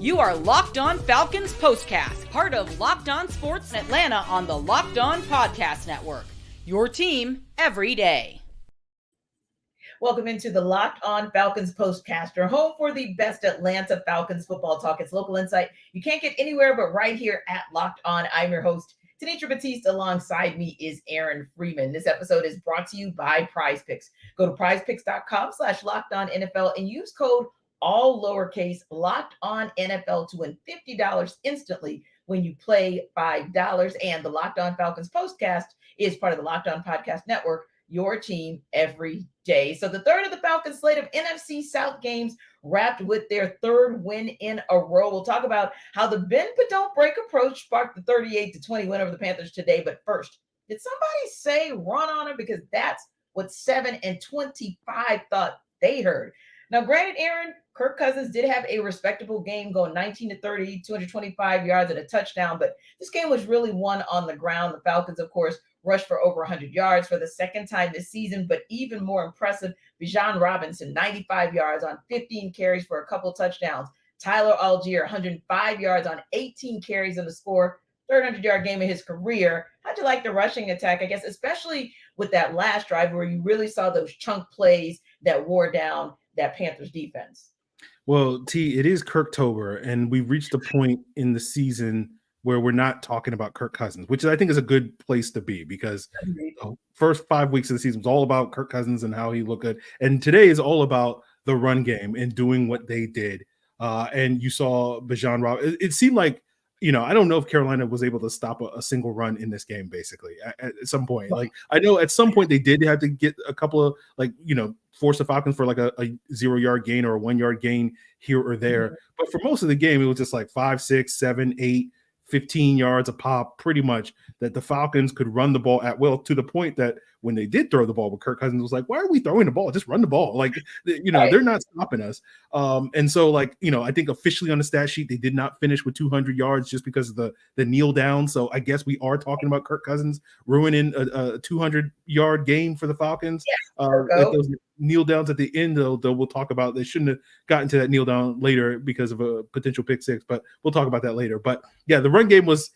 You are Locked On Falcons POSTCAST, part of Locked On Sports Atlanta on the Locked On Podcast Network. Your team every day. Welcome into the Locked On Falcons POSTCAST, your home for the best Atlanta Falcons football talk. It's local insight you can't get anywhere but right here at Locked On. I'm your host, Tenitra Batiste. Alongside me is Aaron Freeman. This episode is brought to you by PrizePicks. Go to prizepicks.com/LockedOnNFL and use code all lowercase Locked On NFL to win $50 instantly when you play $5. And the Locked On Falcons POSTCAST is part of the Locked On Podcast Network, your team every day. So the third of the Falcons slate of NFC South games wrapped with their third win in a row. We'll talk about how the bend but don't break approach sparked the 38-20 win over the Panthers today. But first, did somebody say run on them? Because that's what 7 and 25 thought they heard. Now, granted, Aaron, Kirk Cousins did have a respectable game going 19-30, 225 yards and a touchdown, but this game was really won on the ground. The Falcons, of course, rushed for over 100 yards for the second time this season, but even more impressive, Bijan Robinson, 95 yards on 15 carries for a couple touchdowns. Tyler Allgeier, 105 yards on 18 carries and a score, third 100-yard game of his career. How'd you like the rushing attack, I guess, especially with that last drive where you really saw those chunk plays that wore down that Panthers defense? Well, T, it is Kirktober, and we've reached a point in the season where we're not talking about Kirk Cousins, which I think is a good place to be, because the first 5 weeks of the season was all about Kirk Cousins and how he looked good. And today is all about the run game and doing what they did. And you saw Bijan Robinson. It seemed like, I don't know if Carolina was able to stop a single run in this game, basically, at some point. Like, I know at some point they did have to get a couple of, force the Falcons for like a 0-yard gain or a 1-yard gain here or there. Mm-hmm. But for most of the game, it was just like 5, 6, 7, 8, 15 yards a pop, pretty much, that the Falcons could run the ball at will, to the point that when they did throw the ball with Kirk Cousins, was like, why are we throwing the ball? Just run the ball. Like, they're not stopping us. And so, I think officially on the stat sheet, they did not finish with 200 yards just because of the kneel down. So I guess we are talking about Kirk Cousins ruining a 200-yard game for the Falcons. Yes, those kneel downs at the end, though, we'll talk about. They shouldn't have gotten to that kneel down later because of a potential pick six, but we'll talk about that later. But yeah, the run game was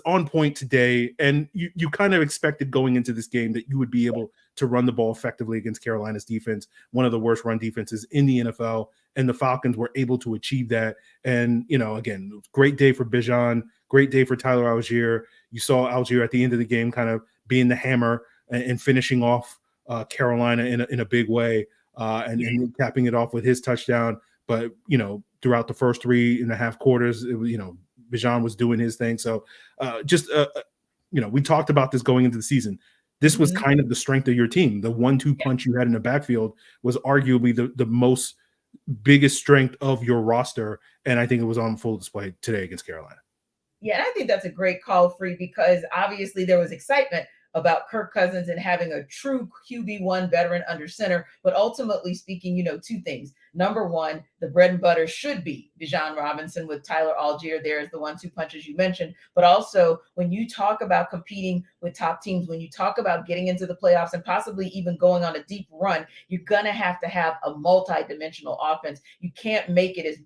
on point today, and you kind of expected going into this game that you would be able to run the ball effectively against Carolina's defense, one of the worst run defenses in the NFL, and the Falcons were able to achieve that. And, again, great day for Bijan, great day for Tyler Allgeier. You saw Allgeier at the end of the game kind of being the hammer and finishing off Carolina in a big way, and capping it off with his touchdown. But, throughout the first 3.5 quarters, it was, Bijan was doing his thing. So we talked about this going into the season. This was kind of the strength of your team. The 1-2 punch you had in the backfield was arguably the most biggest strength of your roster. And I think it was on full display today against Carolina. Yeah, and I think that's a great call, Free, because obviously there was excitement about Kirk Cousins and having a true QB1 veteran under center. But ultimately speaking, two things. Number one, the bread and butter should be Bijan Robinson with Tyler Allgeier there as the 1-2 punches you mentioned. But also, when you talk about competing with top teams, when you talk about getting into the playoffs and possibly even going on a deep run, you're going to have a multi-dimensional offense. You can't make it as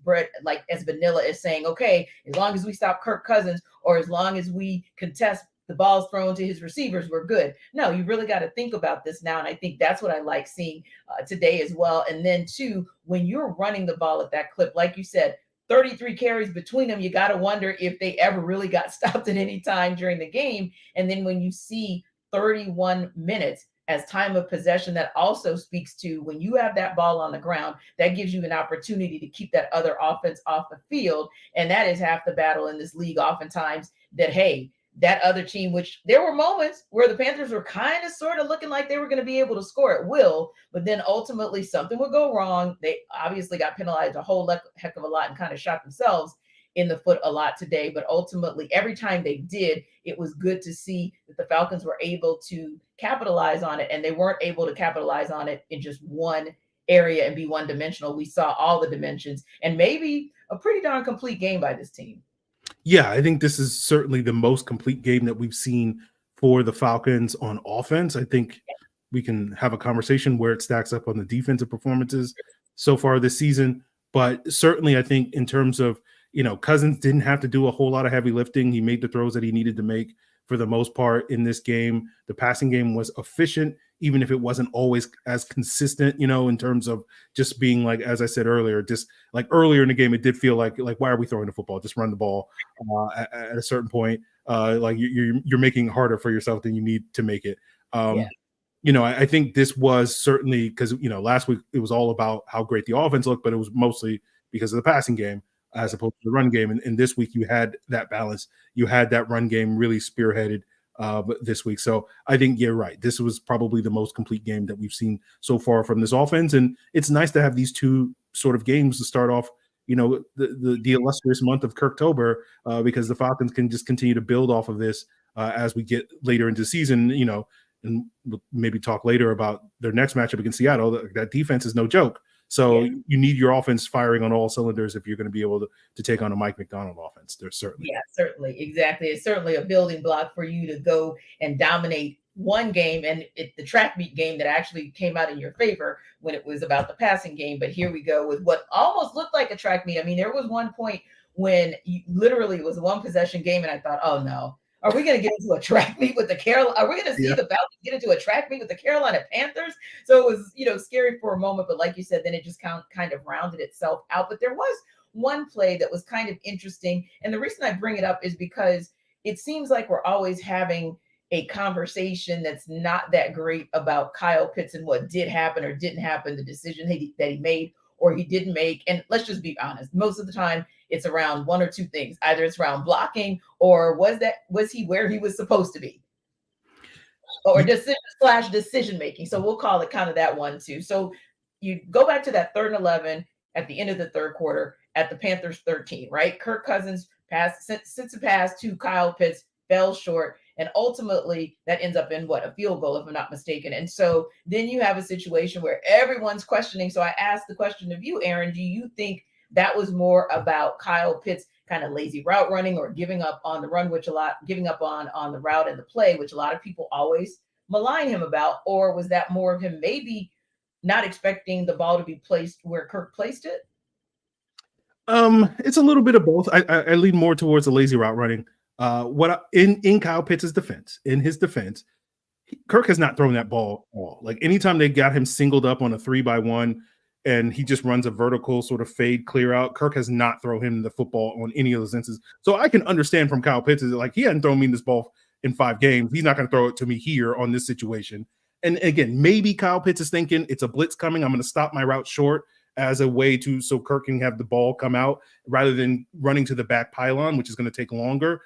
vanilla as saying, okay, as long as we stop Kirk Cousins or as long as we contest the ball's thrown to his receivers, we're good. No, you really got to think about this now. And I think that's what I like seeing today as well. And then two, when you're running the ball at that clip, like you said, 33 carries between them, you got to wonder if they ever really got stopped at any time during the game. And then when you see 31 minutes as time of possession, that also speaks to when you have that ball on the ground, that gives you an opportunity to keep that other offense off the field. And that is half the battle in this league oftentimes, that, hey, that other team, which there were moments where the Panthers were kind of sort of looking like they were going to be able to score at will, but then ultimately something would go wrong. They obviously got penalized a whole heck of a lot and kind of shot themselves in the foot a lot today. But ultimately, every time they did, it was good to see that the Falcons were able to capitalize on it, and they weren't able to capitalize on it in just one area and be one-dimensional. We saw all the dimensions and maybe a pretty darn complete game by this team. Yeah, I think this is certainly the most complete game that we've seen for the Falcons on offense. I think we can have a conversation where it stacks up on the defensive performances so far this season. But certainly I think in terms of, Cousins didn't have to do a whole lot of heavy lifting. He made the throws that he needed to make for the most part in this game. The passing game was efficient, even if it wasn't always as consistent, in terms of just being like, as I said earlier, just like earlier in the game, it did feel like why are we throwing the football? Just run the ball at a certain point. Like you're making it harder for yourself than you need to make it. I think this was certainly because, last week it was all about how great the offense looked, but it was mostly because of the passing game as opposed to the run game. And this week you had that balance. You had that run game really spearheaded this week. So I think you're right. This was probably the most complete game that we've seen so far from this offense. And it's nice to have these two sort of games to start off, the illustrious month of Kirktober, because the Falcons can just continue to build off of this as we get later into the season, and we'll maybe talk later about their next matchup against Seattle. That defense is no joke. So you need your offense firing on all cylinders if you're going to be able to take on a Mike McDonald offense. There's certainly. Yeah, certainly. Exactly. It's certainly a building block for you to go and dominate one game, and the track meet game that actually came out in your favor when it was about the passing game. But here we go with what almost looked like a track meet. I mean, there was one point when literally it was a one possession game, and I thought, oh no. Are we going to get into a track meet with the Carolina? Are we going to see the Falcons get into a track meet with the Carolina Panthers? So it was, scary for a moment, but like you said, then it just kind of rounded itself out. But there was one play that was kind of interesting. And the reason I bring it up is because it seems like we're always having a conversation that's not that great about Kyle Pitts and what did happen or didn't happen, the decision that he made or he didn't make. And let's just be honest, most of the time it's around one or two things. Either it's around blocking or was he where he was supposed to be? Or decision making. So we'll call it kind of that one too. So you go back to that 3rd and 11 at the end of the third quarter at the Panthers 13, right? Kirk Cousins sends a pass to Kyle Pitts, fell short. And ultimately that ends up in a field goal, if I'm not mistaken. And so then you have a situation where everyone's questioning. So I asked the question of you, Aaron, do you think that was more about Kyle Pitts kind of lazy route running or giving up on the run, giving up on the route and the play, which a lot of people always malign him about? Or was that more of him maybe not expecting the ball to be placed where Kirk placed it? It's a little bit of both. I lean more towards the lazy route running. In Kyle Pitts' defense, Kirk has not thrown that ball at all. Like anytime they got him singled up on a 3-by-1 and he just runs a vertical sort of fade clear out, Kirk has not thrown him the football on any of those instances. So I can understand from Kyle Pitts, like he hadn't thrown me this ball in 5 games. He's not going to throw it to me here on this situation. And again, maybe Kyle Pitts is thinking it's a blitz coming. I'm going to stop my route short as a way so Kirk can have the ball come out rather than running to the back pylon, which is going to take longer.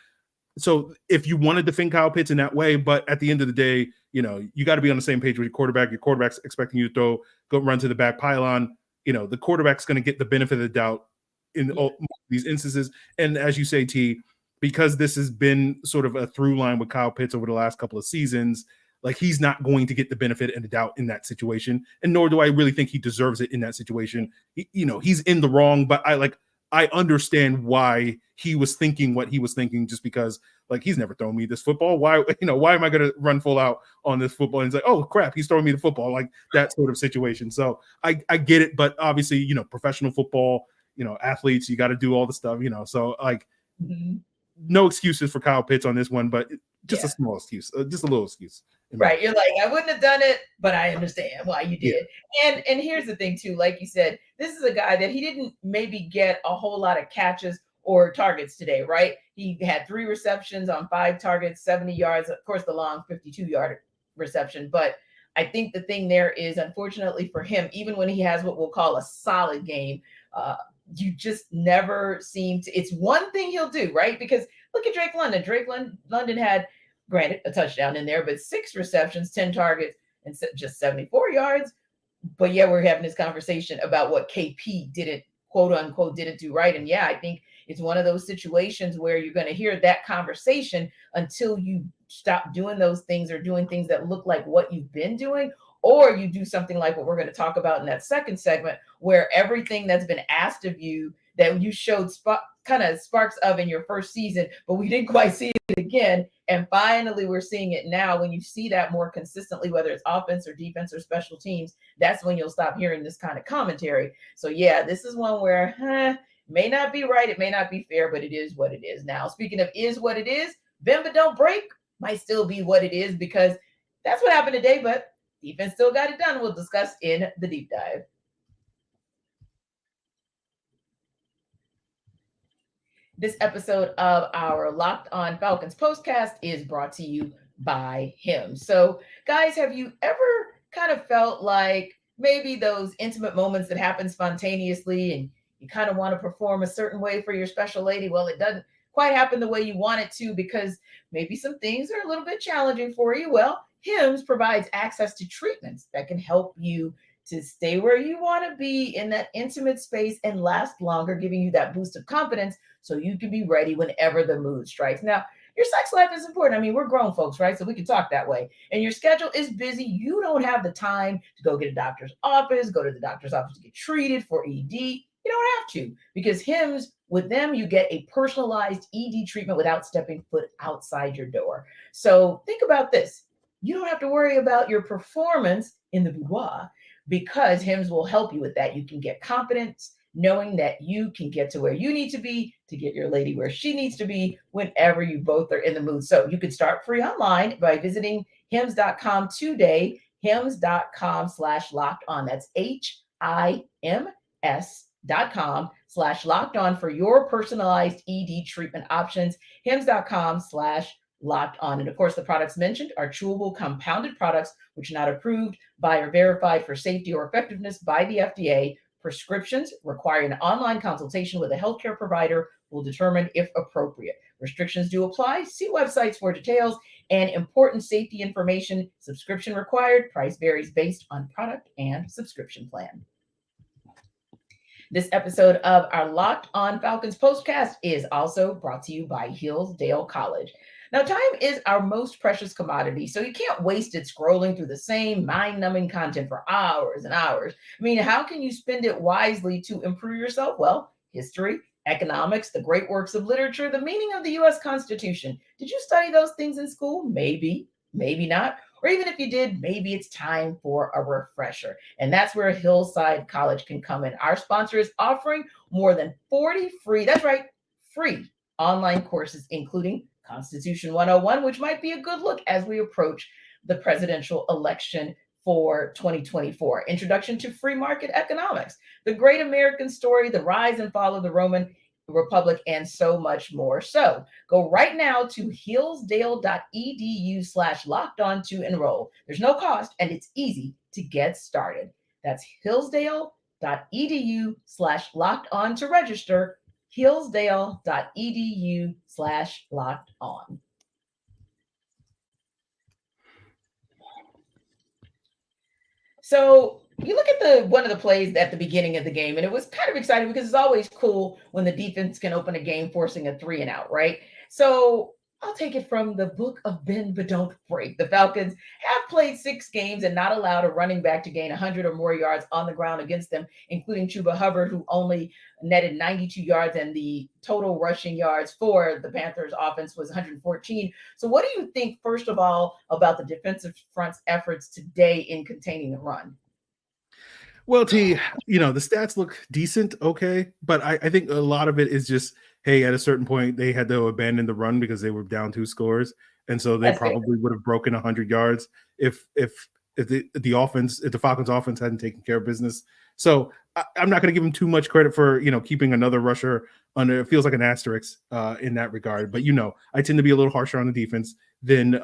So if you want to defend Kyle Pitts in that way, but at the end of the day, you got to be on the same page with your quarterback. Your quarterback's expecting you to go run to the back pylon. The quarterback's going to get the benefit of the doubt in all these instances. And as you say, T, because this has been sort of a through line with Kyle Pitts over the last couple of seasons, like he's not going to get the benefit and the doubt in that situation. And nor do I really think he deserves it in that situation. He's in the wrong, but I understand why he was thinking what he was thinking, just because he's never thrown me this football. Why am I going to run full out on this football? And he's like, oh crap, he's throwing me the football, like that sort of situation. So I get it, but obviously, professional football, athletes, you got to do all the stuff, so no excuses for Kyle Pitts on this one, but just a small excuse, just a little excuse. Right. You're like, I wouldn't have done it, but I understand why you did. Yeah. And here's the thing too, like you said, this is a guy that he didn't maybe get a whole lot of catches or targets today, right? He had 3 receptions on 5 targets, 70 yards, of course, the long 52-yard reception. But I think the thing there is, unfortunately for him, even when he has what we'll call a solid game, you just never seem to, it's one thing he'll do, right? Because look at Drake London. London had, granted, a touchdown in there, but 6 receptions, 10 targets, and just 74 yards. But yeah, we're having this conversation about what KP didn't, quote unquote, didn't do right. And yeah, I think it's one of those situations where you're going to hear that conversation until you stop doing those things or doing things that look like what you've been doing, or you do something like what we're going to talk about in that second segment, where everything that's been asked of you that you showed kind of sparks of in your first season, but we didn't quite see it again. And finally, we're seeing it now. When you see that more consistently, whether it's offense or defense or special teams, that's when you'll stop hearing this kind of commentary. So yeah, this is one where May not be right. It may not be fair, but it is what it is. Now, speaking of is what it is, bend but don't break might still be what it is, because that's what happened today, but defense still got it done. We'll discuss in the deep dive. This episode of our Locked On Falcons postcast is brought to you by him. So, guys, have you ever kind of felt like maybe those intimate moments that happen spontaneously and you kind of want to perform a certain way for your special lady? Well, it doesn't quite happen the way you want it to because maybe some things are a little bit challenging for you. Well, HIMS provides access to treatments that can help you to stay where you want to be in that intimate space and last longer, giving you that boost of confidence so you can be ready whenever the mood strikes. Now, your sex life is important. I mean, we're grown folks, right? So we can talk that way. And your schedule is busy. You don't have the time to go get a doctor's office, go to the doctor's office to get treated for ED. You don't have to, because HIMS, with them, you get a personalized ED treatment without stepping foot outside your door. So think about this. You don't have to worry about your performance in the boudoir, because HIMS will help you with that. You can get confidence knowing that you can get to where you need to be to get your lady where she needs to be whenever you both are in the mood. So you can start free online by visiting hims.com today, hims.com/locked on. That's HIMS.com/locked on for your personalized ED treatment options, hims.com/locked on. And of course, the products mentioned are chewable compounded products, which are not approved by or verified for safety or effectiveness by the FDA. Prescriptions requiring an online consultation with a healthcare provider will determine if appropriate. Restrictions do apply. See websites for details and important safety information. Subscription required. Price varies based on product and subscription plan. This episode of our Locked On Falcons postcast is also brought to you by Hillsdale College. Now, time is our most precious commodity, so you can't waste it scrolling through the same mind-numbing content for hours and hours. I mean, how can you spend it wisely to improve yourself? Well, history, economics, the great works of literature, the meaning of the U.S. Constitution. Did you study those things in school? Maybe, maybe not. Or even if you did, maybe it's time for a refresher. And that's where Hillside College can come in. Our sponsor is offering more than 40 free, that's right, free online courses, including Constitution 101, which might be a good look as we approach the presidential election for 2024. Introduction to free market economics, the great American story, the rise and fall of the Roman Republic, and so much more. So go right now to hillsdale.edu/locked on to enroll. There's no cost and it's easy to get started. That's hillsdale.edu/locked on to register. hillsdale.edu/locked on. So you look at one of the plays at the beginning of the game, and it was kind of exciting because it's always cool when the defense can open a game forcing a 3-and-out, right? So I'll take it from the book of bend but don't break. The Falcons have played 6 games and not allowed a running back to gain 100 or more yards on the ground against them, including Chuba Hubbard, who only netted 92 yards, and the total rushing yards for the Panthers offense was 114. So what do you think, first of all, about the defensive front's efforts today in containing the run? Well, T, the stats look decent, okay, but I think a lot of it is just, hey, at a certain point, they had to abandon the run because they were down 2 scores, and so they probably would have broken 100 yards if the Falcons offense hadn't taken care of business. So I'm not going to give them too much credit for keeping another rusher under. It feels like an asterisk in that regard, but I tend to be a little harsher on the defense than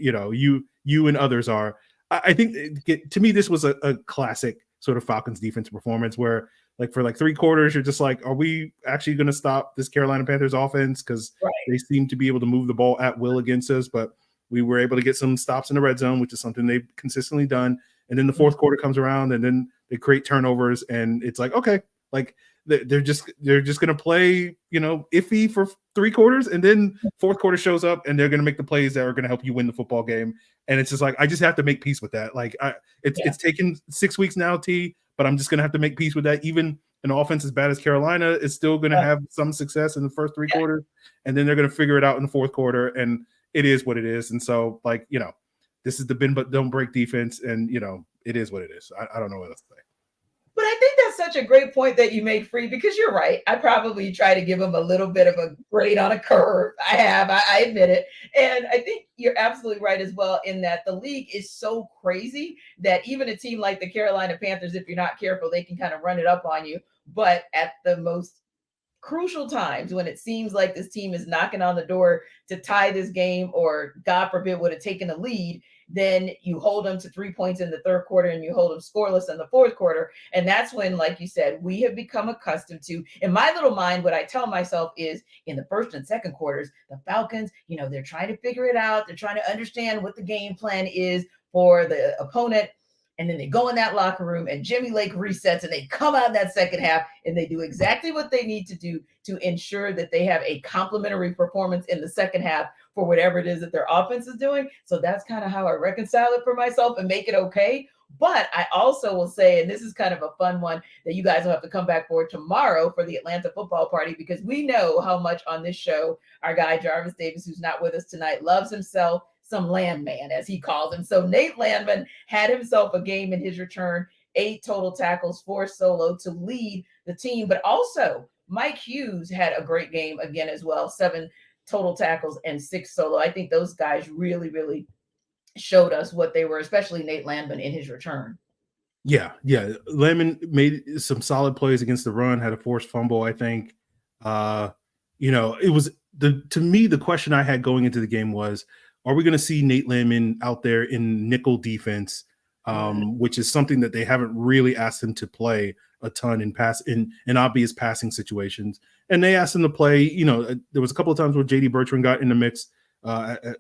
you and others are. I think to me this was a classic sort of Falcons defense performance where, like, for 3 quarters, you're just like, are we actually going to stop this Carolina Panthers offense? Because they seem to be able to move the ball at will against us, but we were able to get some stops in the red zone, which is something they've consistently done. And then the fourth quarter comes around, and then they create turnovers, and it's like, okay, like they're just going to play, iffy for 3 quarters, and then fourth quarter shows up, and they're going to make the plays that are going to help you win the football game. And it's just like, I just have to make peace with that. Like, it's taken 6 weeks now, T, but I'm just going to have to make peace with that. Even an offense as bad as Carolina is still going to have some success in the first 3 quarters, and then they're going to figure it out in the fourth quarter, and it is what it is. And so, this is the bend but don't break defense, and it is what it is. I don't know what else to say. But I think that's that's such a great point that you made, Free, because you're right. I probably try to give him a little bit of a grade on a curve. I admit it. And I think you're absolutely right as well in that the league is so crazy that even a team like the Carolina Panthers, if you're not careful, they can kind of run it up on you. But at the most crucial times when it seems like this team is knocking on the door to tie this game or God forbid would have taken a lead, then you hold them to 3 points in the third quarter and you hold them scoreless in the fourth quarter. And that's when, like you said, we have become accustomed to, in my little mind, what I tell myself is in the first and second quarters, the Falcons, they're trying to figure it out. They're trying to understand what the game plan is for the opponent. And then they go in that locker room and Jimmy Lake resets and they come out in that second half and they do exactly what they need to do to ensure that they have a complimentary performance in the second half for whatever it is that their offense is doing. So that's kind of how I reconcile it for myself and make it okay. But I also will say, and this is kind of a fun one that you guys will have to come back for tomorrow for the Atlanta football party, because we know how much on this show our guy Jarvis Davis, who's not with us tonight, loves himself some Lamman, as he calls him. So Nate Lamman had himself a game in his return, 8 total tackles, 4 solo to lead the team. But also Mike Hughes had a great game again as well, 7 total tackles and 6 solo. I think those guys really, really showed us what they were, especially Nate Lamman in his return. Yeah. Lamman made some solid plays against the run, had a forced fumble, I think. It was to me, the question I had going into the game was, are we going to see Nate Lamman out there in nickel defense, which is something that they haven't really asked him to play a ton in obvious passing situations. And they asked him to play, there was a couple of times where JD Bertrand got in the mix, a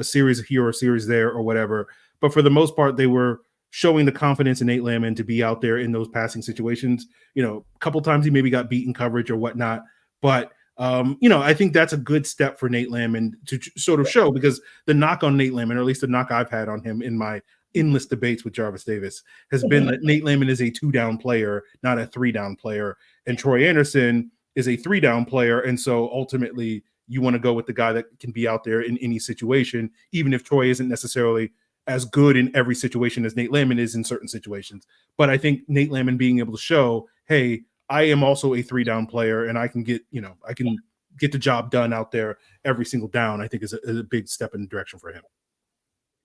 series here or a series there or whatever. But for the most part, they were showing the confidence in Nate Lamman to be out there in those passing situations. A couple of times he maybe got beat in coverage or whatnot, but I think that's a good step for Nate Lamman to sort of show, because the knock on Nate Lamman, or at least the knock I've had on him in my endless debates with Jarvis Davis, has been that Nate Lamman is a 2-down player, not a 3-down player. And Troy Anderson is a 3-down player. And so ultimately you want to go with the guy that can be out there in any situation, even if Troy isn't necessarily as good in every situation as Nate Lamman is in certain situations. But I think Nate Lamman being able to show, hey, I am also a 3-down player and I can get the job done out there every single down, I think is a big step in the direction for him.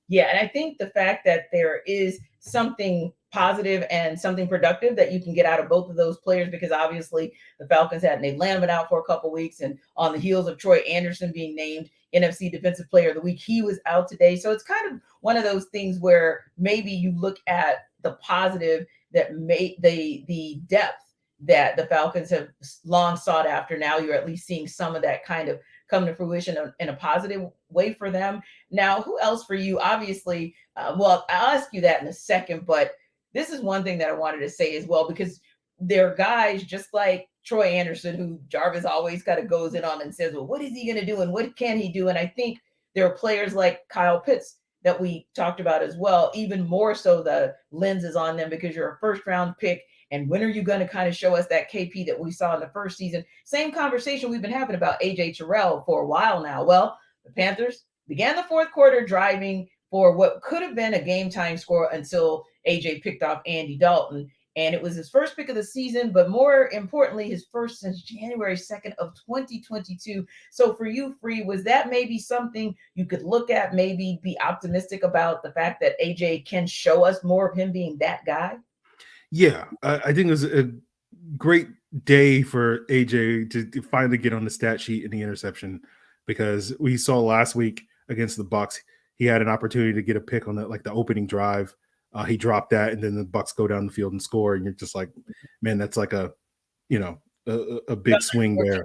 Yeah. And I think the fact that there is something positive and something productive that you can get out of both of those players, because obviously the Falcons had Nate Lamman out for a couple of weeks, and on the heels of Troy Anderson being named NFC Defensive Player of the Week, he was out today. So it's kind of one of those things where maybe you look at the positive that made the depth that the Falcons have long sought after. Now you're at least seeing some of that kind of come to fruition in a positive way for them. Now, who else for you? Obviously, well, I'll ask you that in a second, but this is one thing that I wanted to say as well, because there are guys just like Troy Anderson, who Jarvis always kind of goes in on and says, well, what is he going to do and what can he do? And I think there are players like Kyle Pitts that we talked about as well, even more so the lens is on them because you're a first round pick. And when are you going to kind of show us that KP that we saw in the first season? Same conversation we've been having about AJ Terrell for a while now. Well, the Panthers began the fourth quarter driving for what could have been a game time score until AJ picked off Andy Dalton. And it was his first pick of the season, but more importantly, his first since January 2nd of 2022. So for you, Free, was that maybe something you could look at, maybe be optimistic about the fact that AJ can show us more of him being that guy? Yeah, I think it was a great day for AJ to finally get on the stat sheet in the interception, because we saw last week against the Bucs, he had an opportunity to get a pick on the opening drive. He dropped that, and then the Bucs go down the field and score, and you're just like, man, that's like a big swing there.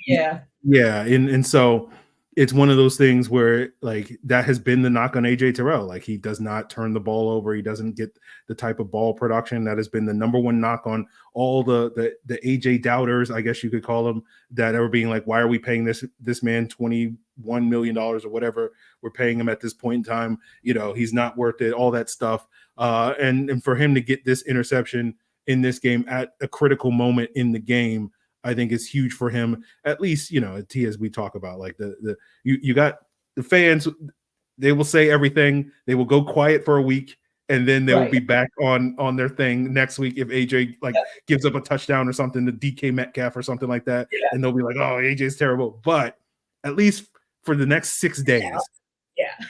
Yeah. And so it's one of those things where that has been the knock on AJ Terrell. He does not turn the ball over. He doesn't get the type of ball production. That has been the number one knock on all the AJ doubters, I guess you could call them, that are being like, why are we paying this man $21 million or whatever we're paying him at this point in time? He's not worth it, all that stuff. And for him to get this interception in this game at a critical moment in the game, I think is huge for him. At least, as we talk about, you got the fans, they will say everything. They will go quiet for a week, and then they will be back on their thing next week if AJ gives up a touchdown or something to DK Metcalf or something like that, and they'll be like, oh, AJ's terrible. But at least for the next 6 days,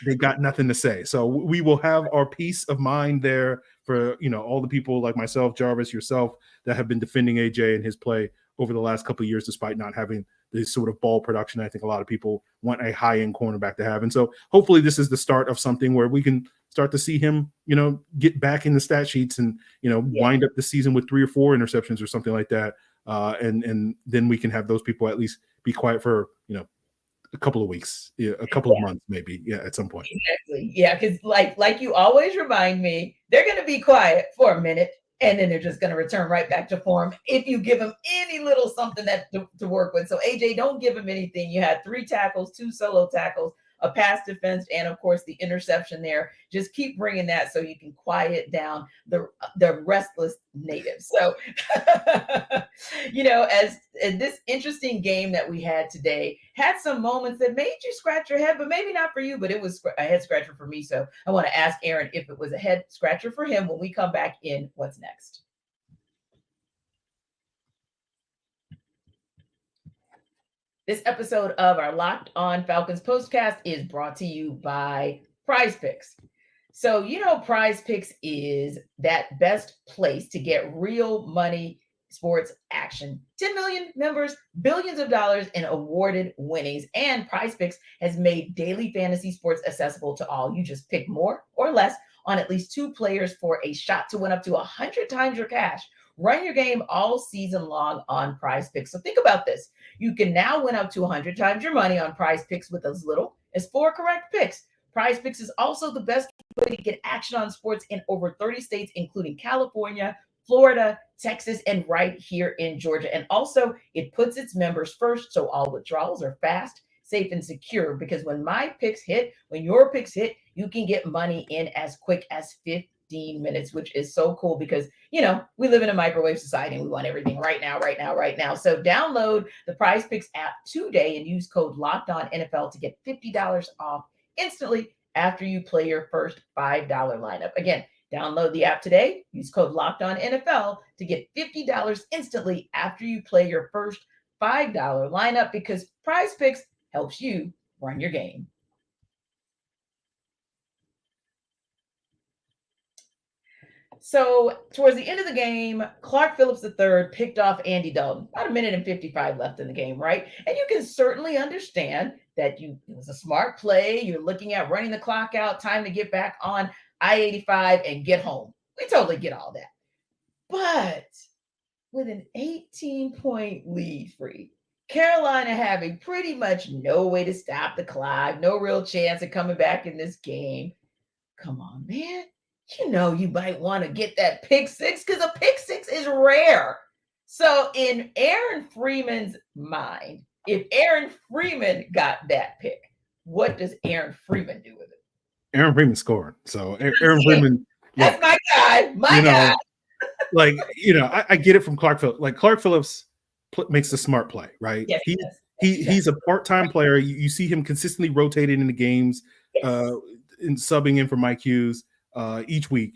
they got nothing to say. So we will have our peace of mind there for all the people like myself, Jarvis, yourself, that have been defending AJ and his play over the last couple of years, despite not having this sort of ball production I think a lot of people want a high-end cornerback to have. And so hopefully this is the start of something where we can start to see him, get back in the stat sheets and, wind up the season with 3 or 4 interceptions or something like that. And then we can have those people at least be quiet for, a couple of weeks, a couple of months, maybe. At some point. Exactly. Yeah. Cause like you always remind me, they're going to be quiet for a minute and then they're just going to return right back to form if you give them any little something to work with. So AJ, don't give him anything. You had 3 tackles, 2 solo tackles, a pass defense, and of course the interception there. Just keep bringing that so you can quiet down the restless natives. So, as this interesting game that we had today had some moments that made you scratch your head, but maybe not for you, but it was a head scratcher for me. So I want to ask Aaron if it was a head scratcher for him when we come back in What's Next. This episode of our Locked On Falcons postcast is brought to you by PrizePicks. So, PrizePicks is that best place to get real money sports action. 10 million members, billions of dollars in awarded winnings, and PrizePicks has made daily fantasy sports accessible to all. You just pick more or less on at least 2 players for a shot to win up to 100 times your cash. Run your game all season long on PrizePicks. So think about this. You can now win up to 100 times your money on PrizePicks with as little as 4 correct picks. PrizePicks is also the best way to get action on sports in over 30 states, including California, Florida, Texas, and right here in Georgia. And also, it puts its members first, so all withdrawals are fast, safe, and secure. Because when your picks hit, you can get money in as quick as 15 minutes, which is so cool because, we live in a microwave society and we want everything right now. So download the PrizePicks app today and use code LOCKEDONNFL to get $50 off instantly after you play your first $5 lineup. Again, download the app today, use code LOCKEDONNFL to get $50 instantly after you play your first $5 lineup, because PrizePicks helps you run your game. So towards the end of the game, Clark Phillips III picked off Andy Dalton. About 1:55 left in the game, right? And you can certainly understand that it was a smart play. You're looking at running the clock out, time to get back on I-85 and get home. We totally get all that. But with an 18-point lead, Carolina having pretty much no way to stop the clock, no real chance of coming back in this game. Come on, man. You might want to get that pick 6 because a pick 6 is rare. So in Aaron Freeman's mind, if Aaron Freeman got that pick, what does Aaron Freeman do with it? Aaron Freeman scored. So Aaron Freeman. That's my guy. Guy. I get it from Clark Phillips. Like Clark Phillips makes the smart play, right? Yes, he's a part-time player. You see him consistently rotating in the games, and subbing in for Mike Hughes each week,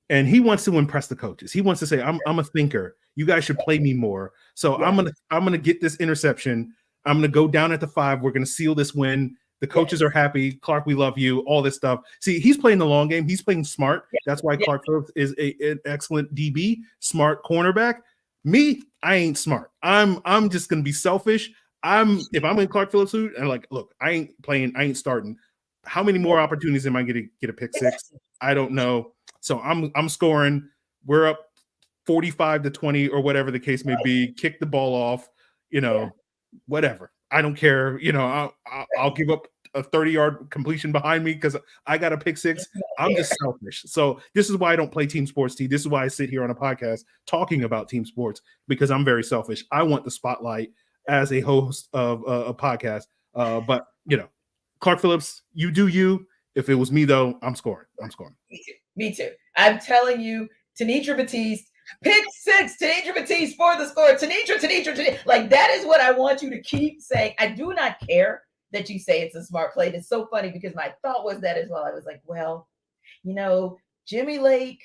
and he wants to impress the coaches. He wants to say, I'm a thinker. You guys should play me more. So I'm gonna get this interception. I'm gonna go down at the 5. We're gonna seal this win. The coaches are happy. Clark, we love you. All this stuff. See, he's playing the long game. He's playing smart. That's why Clark Phillips is an excellent DB, smart cornerback. Me, I ain't smart. I'm just gonna be selfish. If I'm in Clark Phillips' suit, and look, I ain't playing. I ain't starting. How many more opportunities am I going to get a pick 6? I don't know. So I'm scoring. We're up 45-20 or whatever the case may be. Kick the ball off, whatever. I don't care. I'll give up a 30-yard completion behind me because I got a pick 6. I'm just selfish. So this is why I don't play team sports, T. This is why I sit here on a podcast talking about team sports, because I'm very selfish. I want the spotlight as a host of a podcast. But Clark Phillips, you do you. If it was me, though, I'm scoring. Me too. I'm telling you, Tanitra Batiste, pick 6, Tanitra Batiste for the score. Tanitra. Like, that is what I want you to keep saying. I do not care that you say it's a smart play. It's so funny because my thought was that as well. I was like, well, Jimmy Lake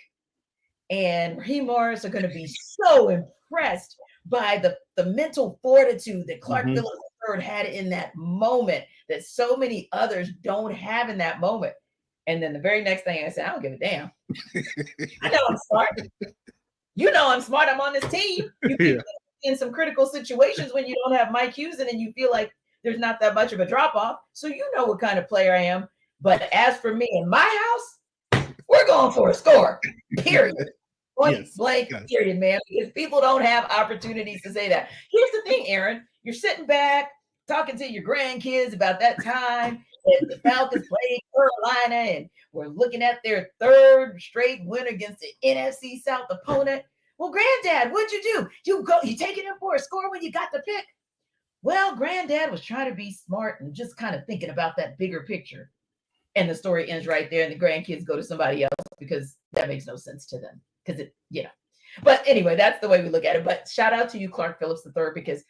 and Raheem Morris are going to be so impressed by the mental fortitude that Clark Phillips III had in that moment that so many others don't have in that moment. And then the very next thing I said, I don't give a damn. I know I'm smart. You know I'm smart. I'm on this team. You keep in some critical situations when you don't have Mike Houston and you feel like there's not that much of a drop-off. So you know what kind of player I am. But as for me in my house, we're going for a score, period. Point blank, period, man. Because people don't have opportunities to say that. Here's the thing, Aaron. You're sitting back, talking to your grandkids about that time that the Falcons played Carolina, and we're looking at their third straight win against the NFC South opponent. Well, Granddad, what'd you do? You taking him for a score when you got the pick? Well, Granddad was trying to be smart and just kind of thinking about that bigger picture. And the story ends right there, and the grandkids go to somebody else because that makes no sense to them. Because But anyway, that's the way we look at it. But shout out to you, Clark Phillips III, because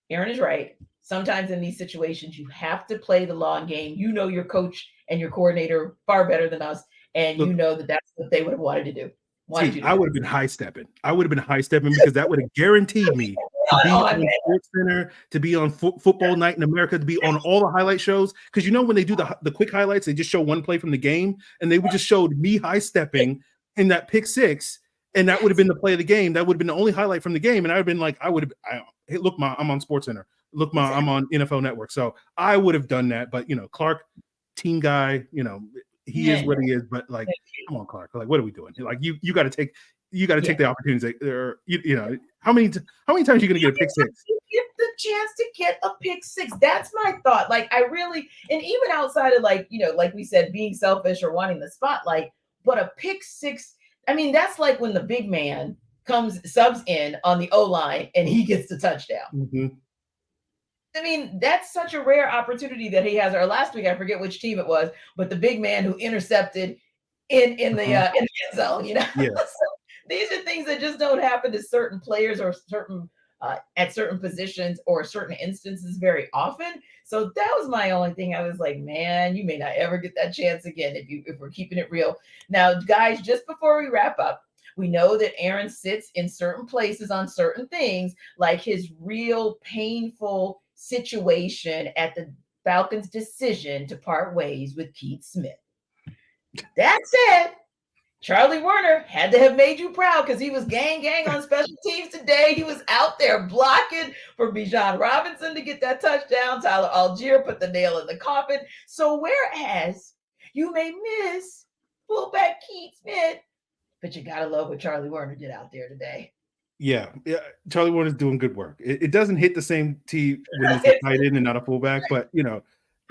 Aaron is right. Sometimes in these situations, you have to play the long game. You know your coach and your coordinator far better than us, and you know that that's what they would have wanted to do. I would have been high stepping. Because that would have guaranteed me to be on Sports Center, to be on Football Night in America, to be on all the highlight shows. Because when they do the quick highlights, they just show one play from the game, and they would just show me high stepping in that pick six, and that would have been the play of the game. That would have been the only highlight from the game, and I would have been like, hey, look, I'm on Sports Center. Look, I'm on NFL Network. So I would have done that. But Clark, team guy, he is what he is. But like, come on, Clark. Like, what are we doing? Like, you got to take the opportunities. How many times are you going to get a pick six? Get the chance to get a pick six. That's my thought. Like, I really, and even outside of like we said, being selfish or wanting the spotlight, but a pick six. I mean, that's like when the big man subs in on the O-line and he gets the touchdown. I mean, that's such a rare opportunity that he has. Or last week, I forget which team it was, but the big man who intercepted in the end zone. So these are things that just don't happen to certain players or certain at certain positions or certain instances very often. So that was my only thing. I was like, man, you may not ever get that chance again if we're keeping it real. Now, guys, just before we wrap up, we know that Aaron sits in certain places on certain things, like his real painful situation at the Falcons' decision to part ways with Keith Smith. That said, Charlie Werner had to have made you proud because he was gang on special teams today. He was out there blocking for Bijan Robinson to get that touchdown. Tyler Allgeier put the nail in the coffin. So whereas you may miss fullback Keith Smith, but you got to love what Charlie Werner did out there today. Yeah. Charlie Werner's doing good work. It doesn't hit the same T when it's a tight end and not a fullback, but,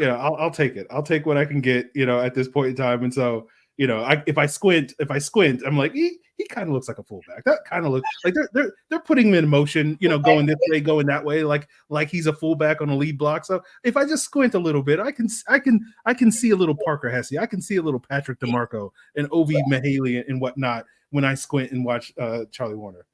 I'll take it. I'll take what I can get, at this point in time. And so, if I squint, I'm like, he kind of looks like a fullback. That kind of looks like they're putting him in motion, going this way, going that way, like he's a fullback on a lead block. So if I just squint a little bit, I can see a little Parker Hesse. I can see a little Patrick DeMarco and Ovi Mahaley and whatnot when I squint and watch Charlie Werner.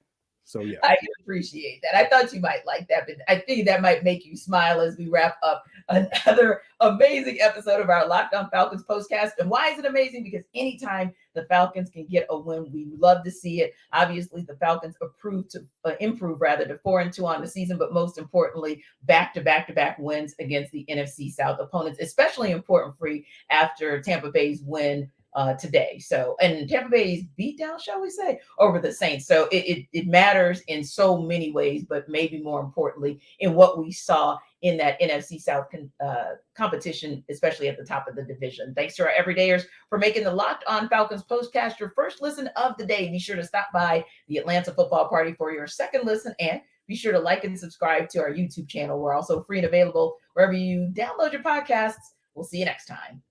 So yeah, I can appreciate that. I thought you might like that, but I think that might make you smile as we wrap up another amazing episode of our Locked On Falcons postcast. And why is it amazing? Because anytime the Falcons can get a win, we love to see it. Obviously, the Falcons improve to 4-2 on the season, but most importantly, back-to-back wins against the NFC South opponents, especially important for after Tampa Bay's win today. So, and Tampa Bay's beatdown, shall we say, over the Saints. So it matters in so many ways, but maybe more importantly in what we saw in that NFC South competition, especially at the top of the division. Thanks to our everydayers for making the Locked On Falcons postcast your first listen of the day. Be sure to stop by the Atlanta Football Party for your second listen, and be sure to like and subscribe to our YouTube channel. We're also free and available wherever you download your podcasts. We'll see you next time.